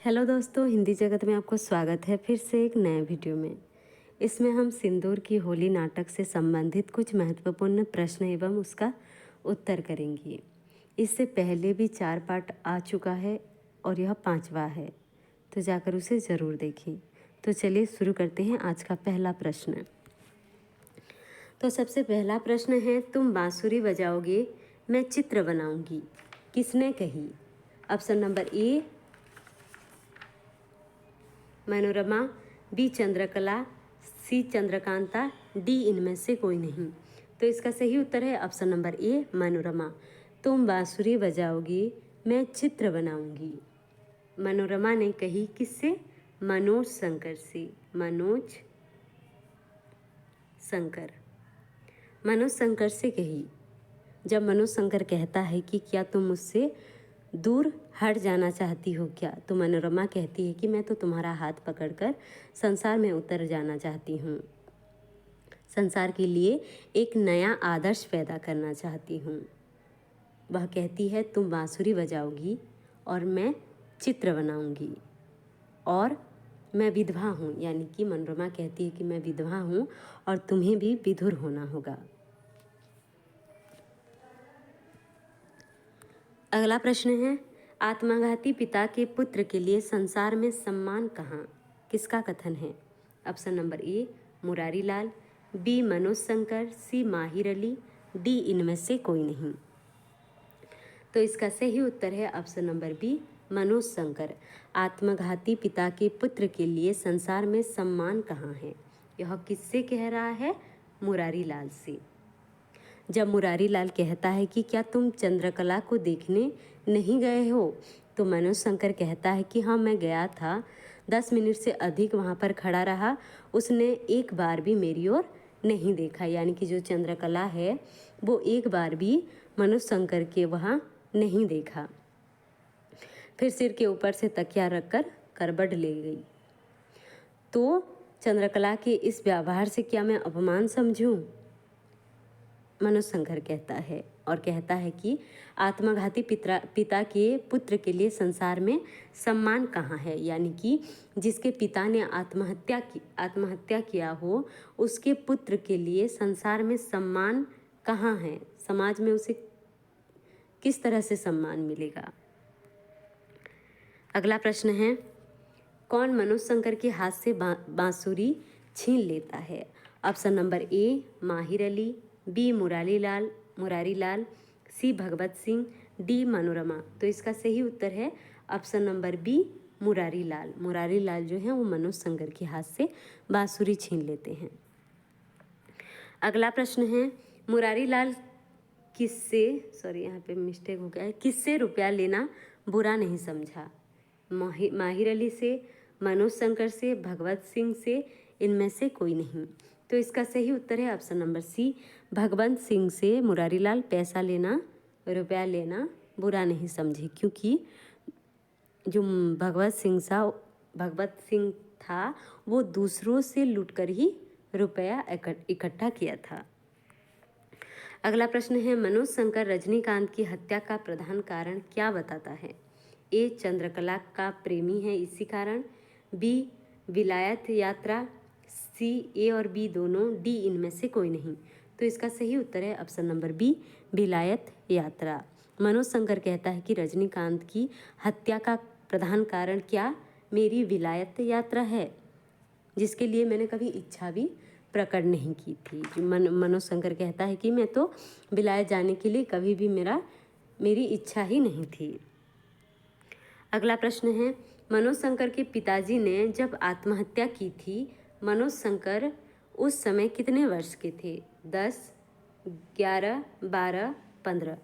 Hello दोस्तों, हिंदी जगत में आपको स्वागत है फिर से एक नए वीडियो में। इसमें हम सिंदूर की होली नाटक से संबंधित कुछ महत्वपूर्ण प्रश्न एवं उसका उत्तर करेंगे। इससे पहले भी 4 पार्ट आ चुका है और यह 5वां है, तो जाकर उसे ज़रूर देखें। तो चलिए शुरू करते हैं आज का पहला प्रश्न। तो सबसे पहला प्रश्न है, तुम बांसुरी बजाओगे मैं चित्र बनाऊंगी, किसने कही? Option number A Manorama, B Chandrakala, C Chandrakanta, D इनमें से कोई नहीं। तो इसका सही उत्तर है ऑप्शन नंबर ए मनोरमा। तुम बांसुरी बजाओगी मैं चित्र बनाऊंगी। मनोरमा ने कही किससे? मनोज शंकर से। मनोज शंकर से कही। जब मनोज शंकर कहता है कि क्या तुम मुझसे दूर हट जाना चाहती हो क्या, तो मनोरमा कहती है कि मैं तो तुम्हारा हाथ पकड़कर संसार में उतर जाना चाहती हूँ, संसार के लिए एक नया आदर्श पैदा करना चाहती हूँ। वह कहती है तुम बांसुरी बजाओगी और मैं चित्र बनाऊंगी, और मैं विधवा हूँ, यानी कि मनोरमा कहती है कि मैं विधवा हूँ और तुम्हें भी विधुर होना होगा। अगला प्रश्न है, आत्मघाती पिता के पुत्र के लिए संसार में सम्मान कहाँ, किसका कथन है? Option number A Murari Lal, B Manoj Shankar, C Mahir Ali, D इनमें से कोई नहीं। तो इसका सही उत्तर है option number B Manoj Shankar. आत्मघाती पिता के पुत्र के लिए संसार में सम्मान कहाँ है, यह किससे कह रहा है? मुरारी लाल से। जब मुरारी लाल कहता है कि क्या तुम चंद्रकला को देखने नहीं गए हो, तो मनोज शंकर कहता है कि हाँ मैं गया था, 10 मिनट से अधिक वहाँ पर खड़ा रहा, उसने एक बार भी मेरी ओर नहीं देखा। यानी कि जो चंद्रकला है वो एक बार भी मनोज शंकर के वहाँ नहीं देखा। फिर सिर के ऊपर से तकिया रखकर करबट ले गई। तो चंद्रकला के इस व्यवहार से क्या मैं अपमान समझूं? मनोज शंकर कहता है और कहता है कि आत्मघाती पिता के पुत्र के लिए संसार में सम्मान कहाँ है, यानी कि जिसके पिता ने आत्महत्या किया हो उसके पुत्र के लिए संसार में सम्मान कहाँ है, समाज में उसे किस तरह से सम्मान मिलेगा। अगला प्रश्न है, कौन मनोज शंकर के हाथ से बांसुरी छीन लेता है? ऑप्शन नंबर ए माहिर अली, बी मुरारी लाल, सी भगवत सिंह, डी मनोरमा। तो इसका सही उत्तर है option number B Murari Lal. Murari Lal जो है वो मनोज शंकर के हाथ से बांसुरी छीन लेते हैं। अगला प्रश्न है, मुरारी लाल यहाँ पे मिस्टेक हो गया है, किससे रुपया लेना बुरा नहीं समझा? माहिर अली से, मनोज शंकर से, भगवत सिंह से, इनमें से कोई नहीं। तो इसका सही उत्तर है option number C Bhagwant Singh से मुरारी लाल पैसा लेना, रुपया लेना बुरा नहीं समझे, क्योंकि जो भगवत सिंह था वो दूसरों से लूटकर ही रुपया इकट्ठा किया था। अगला प्रश्न है, मनोज शंकर रजनीकांत की हत्या का प्रधान कारण क्या बताता है? ए चंद्रकला का प्रेमी है इसी कारण, बी विलायत यात्रा, सी ए और बी दोनों, डी इनमें से कोई नहीं। तो इसका सही उत्तर है ऑप्शन नंबर बी विलायत यात्रा। मनोज शंकर कहता है कि रजनीकांत की हत्या का प्रधान कारण क्या? मेरी विलायत यात्रा है, जिसके लिए मैंने कभी इच्छा भी प्रकट नहीं की थी। मनोज शंकर कहता है कि मैं तो विलायत जाने के लिए कभी भी मेरी इच्छा ही नहीं थी। अगला प्रश्न है, मनोज शंकर के पिताजी ने जब आत्महत्या की थी, मनोज शंकर उस समय कितने वर्ष के थे? 10, 11, 12, 15।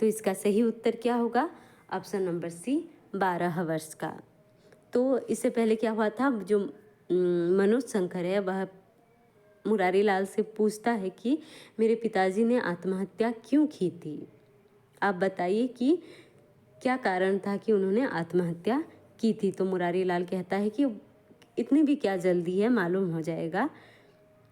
तो इसका सही उत्तर क्या होगा? ऑप्शन नंबर सी 12 वर्ष का। तो इससे पहले क्या हुआ था, जो मनोज शंकर है वह मुरारी लाल से पूछता है कि मेरे पिताजी ने आत्महत्या क्यों की थी, आप बताइए कि क्या कारण था कि उन्होंने आत्महत्या की थी। तो मुरारी लाल कहता है कि इतनी भी क्या जल्दी है, मालूम हो जाएगा,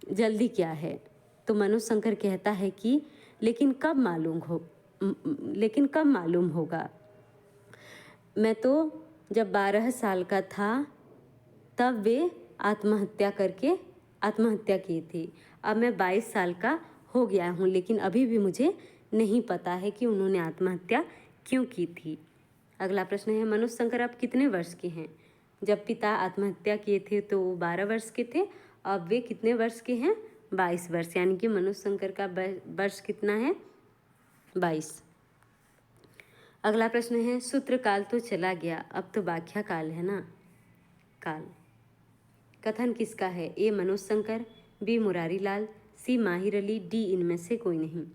जल्दी क्या है। तो मनोज शंकर कहता है कि लेकिन कब मालूम होगा, मैं तो जब 12 साल का था तब वे आत्महत्या की थी। अब मैं 22 साल का हो गया हूँ, लेकिन अभी भी मुझे नहीं पता है कि उन्होंने आत्महत्या क्यों की थी। अगला प्रश्न है, मनोज शंकर अब कितने वर्ष के हैं? जब पिता आत्महत्या किए थे तो वो 12 वर्ष के थे। अब वे कितने वर्ष के हैं? 22 वर्ष, यानी कि मनोज शंकर का वर्ष कितना है? 22। अगला प्रश्न है, सूत्रकाल तो चला गया, अब तो व्याख्या काल है ना। काल कथन किसका है? ए मनोज शंकर, बी मुरारी लाल, सी माहिर अली, डी इनमें से कोई नहीं।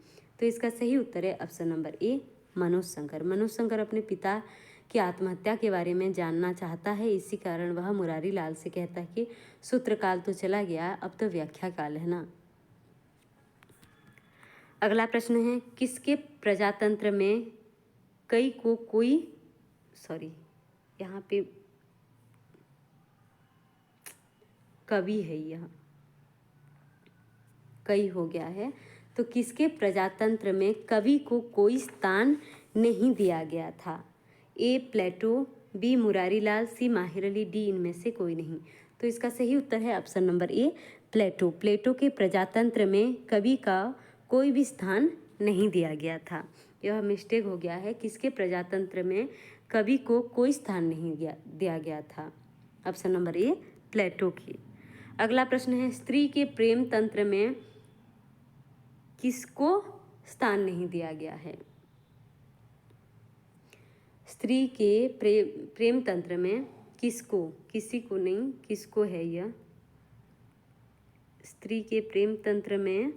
तो इसका सही उत्तर है ऑप्शन नंबर ए मनोज शंकर। मनोज शंकर अपने पिता की आत्महत्या के बारे में जानना चाहता है, इसी कारण वह मुरारी लाल से कहता है कि सूत्रकाल तो चला गया, अब तो व्याख्या काल है ना। अगला प्रश्न है, किसके प्रजातंत्र में कई को कोई यहाँ पे कवि है, यह कई हो गया है। तो किसके प्रजातंत्र में कवि को कोई स्थान नहीं दिया गया था? ए प्लेटो, बी मुरारी लाल, सी माहिर अली, डी इनमें से कोई नहीं। तो इसका सही उत्तर है ऑप्शन नंबर ए प्लेटो। प्लेटो के प्रजातंत्र में कवि का कोई भी स्थान नहीं दिया गया था। यह मिस्टेक हो गया है, किसके प्रजातंत्र में कवि को कोई स्थान नहीं दिया गया था। ऑप्शन नंबर ए प्लेटो की। अगला प्रश्न है, स्त्री के प्रेम तंत्र में किसको स्थान नहीं दिया गया है? स्त्री के प्रेम तंत्र में किसको, किसी को नहीं, किसको है यह? स्त्री के प्रेम तंत्र में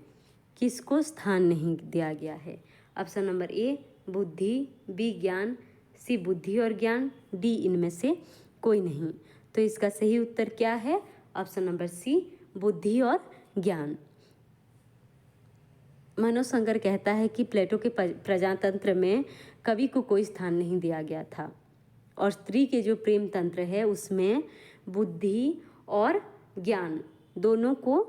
किसको स्थान नहीं दिया गया है? ऑप्शन नंबर ए बुद्धि, बी ज्ञान, सी बुद्धि और ज्ञान, डी इनमें से कोई नहीं। तो इसका सही उत्तर क्या है? ऑप्शन नंबर सी बुद्धि और ज्ञान। मनोज शंकर कहता है कि प्लेटो के प्रजातंत्र में कवि को कोई स्थान नहीं दिया गया था और स्त्री के जो प्रेम तंत्र है उसमें बुद्धि और ज्ञान दोनों को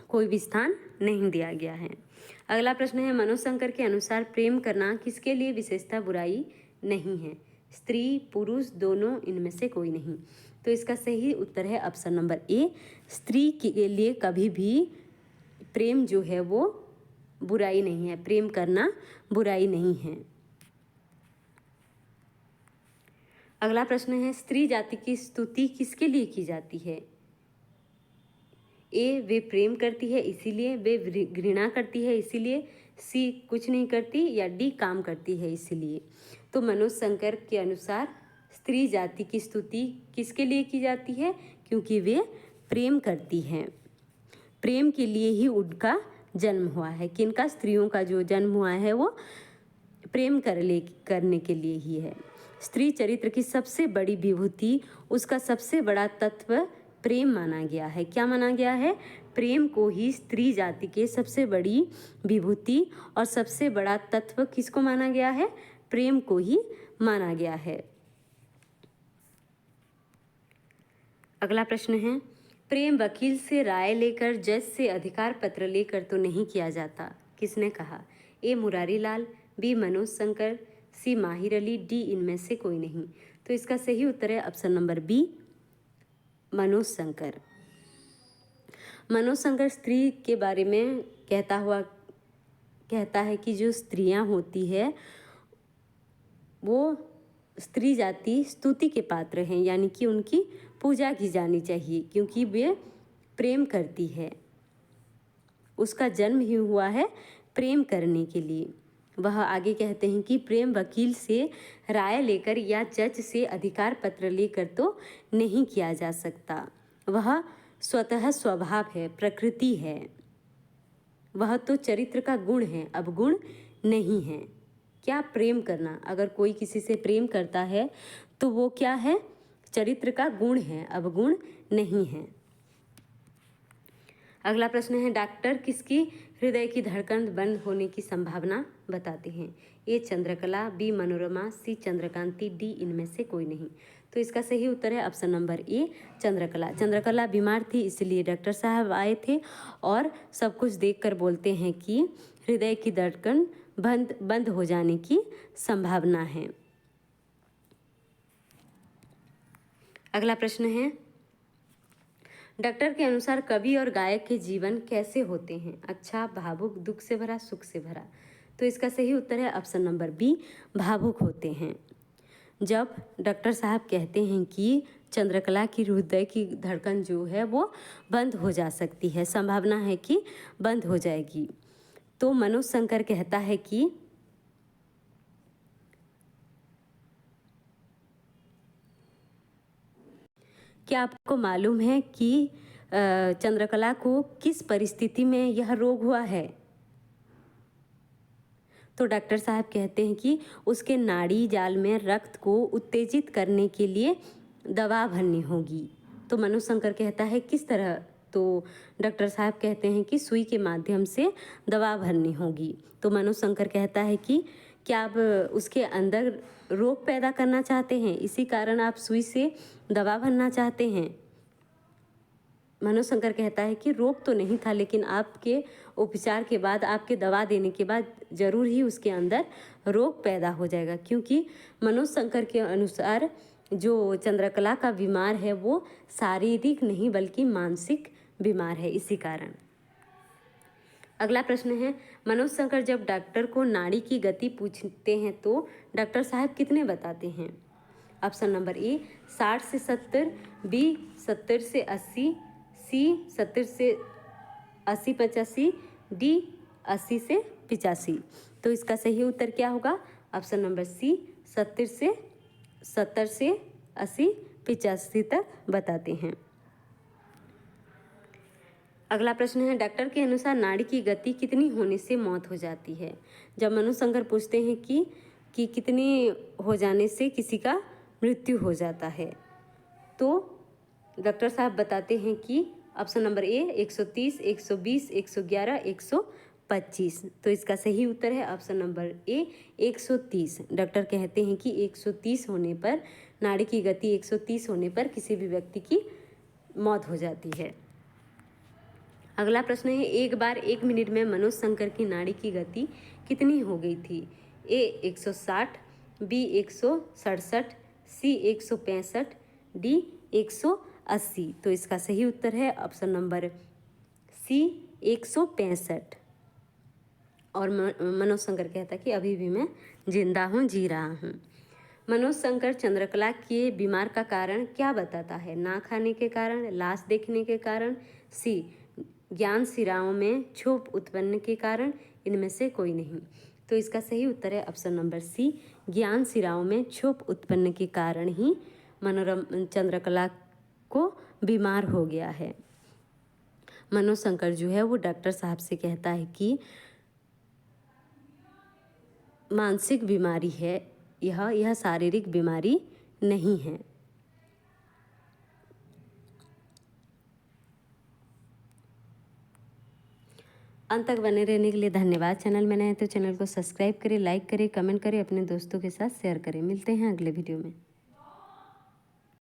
कोई भी स्थान नहीं दिया गया है। अगला प्रश्न है, मनोज शंकर के अनुसार प्रेम करना किसके लिए विशेषता बुराई नहीं है? स्त्री पुरुष दोनों, इनमें से कोई नहीं। तो इसका सही उत्तर है ऑप्शन नंबर ए स्त्री के लिए कभी भी प्रेम जो है वो बुराई नहीं है, प्रेम करना बुराई नहीं है। अगला प्रश्न है, स्त्री जाति की स्तुति किसके लिए की जाती है? ए वे प्रेम करती है इसीलिए, वे घृणा करती है इसीलिए, सी कुछ नहीं करती, या डी काम करती है इसीलिए। तो मनोज शंकर के अनुसार स्त्री जाति की स्तुति किसके लिए की जाती है? क्योंकि वे प्रेम करती हैं, प्रेम के लिए ही उनका जन्म हुआ है। किनका? स्त्रियों का जो जन्म हुआ है वो प्रेम करने के लिए ही है। स्त्री चरित्र की सबसे बड़ी विभूति, उसका सबसे बड़ा तत्व प्रेम माना गया है। क्या माना गया है? प्रेम को ही स्त्री जाति के सबसे बड़ी विभूति और सबसे बड़ा तत्व किसको माना गया है? प्रेम को ही माना गया है। अगला प्रश्न है, प्रेम वकील से राय लेकर, जज से अधिकार पत्र लेकर तो नहीं किया जाता, किसने कहा? ए Murari Lal, B Manoj Shankar, C Mahir Ali, D इनमें से कोई नहीं। तो इसका सही उत्तर है option number B Manoj Shankar. Manoj Shankar स्त्री के बारे में कहता है कि जो स्त्रियां होती है वो स्त्री जाति स्तुति के पात्र हैं, यानी कि उनकी पूजा की जानी चाहिए क्योंकि वे प्रेम करती है। उसका जन्म ही हुआ है प्रेम करने के लिए। वह आगे कहते हैं कि प्रेम वकील से राय लेकर या जज से अधिकार पत्र लेकर तो नहीं किया जा सकता, वह स्वतः स्वभाव है, प्रकृति है, वह तो चरित्र का गुण है, अवगुण नहीं है। क्या? प्रेम करना। अगर कोई किसी से प्रेम करता है तो वो क्या है? चरित्र का गुण है, अवगुण नहीं है। अगला प्रश्न है, डॉक्टर किसकी हृदय की धड़कन बंद होने की संभावना बताते हैं? ए चंद्रकला, बी मनोरमा, सी चंद्रकांति, डी इनमें से कोई नहीं। तो इसका सही उत्तर है ऑप्शन नंबर ए चंद्रकला। चंद्रकला बीमार थी इसलिए डॉक्टर साहब आए थे और सब कुछ देखकर बोलते हैं कि हृदय की धड़कन बंद हो जाने की संभावना है। अगला प्रश्न है, डॉक्टर के अनुसार कवि और गायक के जीवन कैसे होते हैं? अच्छा, भावुक, दुख से भरा, सुख से भरा। तो इसका सही उत्तर है ऑप्शन नंबर बी, भावुक होते हैं। जब डॉक्टर साहब कहते हैं कि चंद्रकला की हृदय की धड़कन जो है वो बंद हो जा सकती है, संभावना है कि बंद हो जाएगी, तो मनोज शंकर कहता है कि क्या आपको मालूम है कि चंद्रकला को किस परिस्थिति में यह रोग हुआ है? तो डॉक्टर साहब कहते हैं कि उसके नाड़ी जाल में रक्त को उत्तेजित करने के लिए दवा भरनी होगी। तो मनोज शंकर कहता है किस तरह? तो डॉक्टर साहब कहते हैं कि सुई के माध्यम से दवा भरनी होगी। तो मनोज शंकर कहता है कि क्या आप उसके अंदर रोग पैदा करना चाहते हैं, इसी कारण आप सुई से दवा भरना चाहते हैं? मनोज शंकर कहता है कि रोग तो नहीं था, लेकिन आपके उपचार के बाद, आपके दवा देने के बाद जरूर ही उसके अंदर रोग पैदा हो जाएगा, क्योंकि मनोज शंकर के अनुसार जो चंद्रकला का बीमार है वो शारीरिक नहीं बल्कि मानसिक बीमार है, इसी कारण। अगला प्रश्न है, मनोज शंकर जब डॉक्टर को नाड़ी की गति पूछते हैं तो डॉक्टर साहब कितने बताते हैं? ऑप्शन नंबर ए 60 से 70, बी 70 से 80, सी 70 से 80-85, डी 80 से 85। तो इसका सही उत्तर क्या होगा? ऑप्शन नंबर सी 70 से 80-85 तक बताते हैं। अगला प्रश्न है, डॉक्टर के अनुसार नाड़ी की गति कितनी होने से मौत हो जाती है? जब मनोज शंकर पूछते हैं कि कितनी हो जाने से किसी का मृत्यु हो जाता है, तो डॉक्टर साहब बताते हैं कि ऑप्शन नंबर ए 130, 120, 111, 125। तो इसका सही उत्तर है ऑप्शन नंबर ए 130। डॉक्टर कहते हैं कि 130 होने पर, नाड़ी की गति 130 होने पर किसी भी व्यक्ति की मौत हो जाती है। अगला प्रश्न है, एक बार 1 मिनट में मनोज शंकर की नाड़ी की गति कितनी हो गई थी? ए 160, बी 167, सी 165, डी 180। तो इसका सही उत्तर है ऑप्शन नंबर सी 165। और मनोज शंकर कहता है कि अभी भी मैं जिंदा हूँ, जी रहा हूँ। मनोज शंकर चंद्रकला के बीमार का कारण क्या बताता है? ना खाने के कारण, लाश देखने के कारण, सी ज्ञान सिराओं में क्षोभ उत्पन्न के कारण, इनमें से कोई नहीं। तो इसका सही उत्तर है ऑप्शन नंबर सी, ज्ञान सिराओं में क्षोभ उत्पन्न के कारण ही चंद्रकला को बीमार हो गया है। मनोज शंकर जो है वो डॉक्टर साहब से कहता है कि मानसिक बीमारी है यह शारीरिक बीमारी नहीं है। अंत तक बने रहने के लिए धन्यवाद। चैनल में नए हैं तो चैनल को सब्सक्राइब करें, लाइक करें, कमेंट करें, अपने दोस्तों के साथ शेयर करें। मिलते हैं अगले वीडियो में।